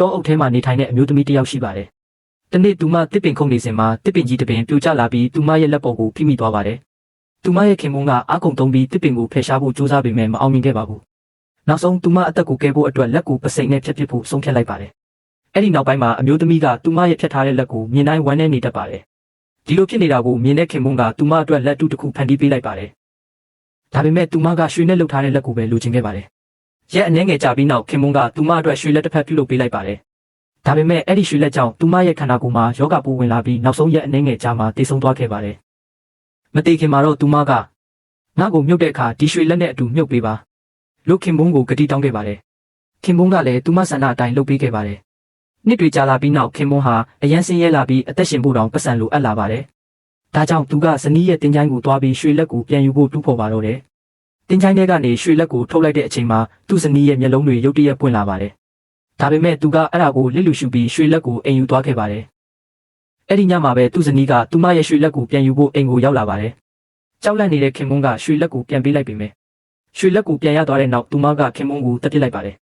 တောအုပ်ထဲမှာနေထိုင်တဲ့အမျိုးသမီးတစ်ယောက်ရှိပါတယ်။တနေ့သူမတစ်ပင်ခုန်နေစဉ်မှာတစ်ပင်ကြီးတစ်ပင်ပြိုကျလာပြီးသူမရဲ့လက်ပေါ်ကိုဖိမိသွားပါတယ်။သူမရဲ့ခင်မုန်းကအားကုန်သုံးပြီးတစ်ပင်ကိုဖယ်ရှားဖို့ကြိုးစားပေမဲ့မအောင်မြင်ခဲ့ပါဘူး။နောက်ဆုံးသူမအသက်ကိုကယ်ဖို့အတွက်လက်ကိုပစိန်နဲ့ဖြတ်ပစ်ဖို့ဆုံးဖြတ်လိုက်ပါတယ်။အဲ့ဒီနောက်ပိုင်းမှာအမျိုးသမီးကသူမရဲ့ဖြတ်ထားတဲ့လက်ကိုမြင်တိုင်းဝမ်းနဲ့နေတတ်ပါတယ်။ဒီလိုဖြစ်နေတာကိုမြင်တဲ့ခင်မုန်းကသူမအတွက်လက်တူတစ်ခုဖန်တီးပေးလိုက်ပါတယ်။ဒါပေမဲ့သူမကရွှေနဲ့လှုပ်ထားတဲ့လက်ကိုပဲလိုချင်ခဲ့ပါတယ်။ရက်အနှဲငယ်ကြာပြီးနောက်ခင်မုန်းကသူမအတွက်ရွှေလက်တစ်ဖက်ပြုလုပ်ပေးလိုက်ပါတယ်။ဒါပေမဲ့အဲ့ဒီရွှေလက်ကြောင့်သူမရဲ့ခန္ဓာကိုယ်မှာယောဂပိုးဝင်လာပြီးနောက်ဆုံးရက်အနှဲငယ်ကြာမှတည်ဆုံသွားခဲ့ပါတယ်။မတည်ခင်မှာတော့သူမကငါ့ကိုမြုပ်တဲ့အခါဒီရွှေလက်နဲ့အတူမြုပ်ပေးပါလို့ခင်မုန်းကိုဂတိတောင်းခဲ့ပါတယ်။ခင်မုန်းကလည်းသူမဆန္ဒအတိုင်းလုပ်ပေးခဲ့ပါတယ်။နှစ်တွေကြာလာပြီးနောက်ခင်မုန်းဟာအရန်ဆင်းရဲလာပြီးအသက်ရှင်ဖို့တောင်ပတ်စံလိုအပ်လာပါတယ်။ဒါကြောင့်သူကဇနီးရဲ့တင်ချိုင်းကိုသွားပြီးရွှေလက်ကိုပြန်ယူဖို့တူးဖော်ပါတော့တယ်။တင်ချိုင်းထဲကနေရွှေလက်ကိုထုတ်လိုက်တဲ့အချိန်မှာသူ့ဇနီးရဲ့မျက်လုံးတွေရုတ်တရက်ပွင့်လာပါတယ်။ဒါပေမဲ့သူကအဲ့ဒါကိုလစ်လူရှုပြီးရွှေလက်ကိုအိမ်ယူသွားခဲ့ပါတယ်။အဲ့ဒီညမှာပဲသူ့ဇနီးကသူမရဲ့ရွှေလက်ကိုပြန်ယူဖို့အိမ်ကိုရောက်လာပါတယ်။ကြောက်လန့်နေတဲ့ခင်မုန်းကရွှေလက်ကိုပြန်ပေးလိုက်ပေမဲ့ရွှေလက်ကိုပြန်ရသွားတဲ့နောက်သူမကခင်မုန်းကိုတပ်ပစ်လိုက်ပါတယ်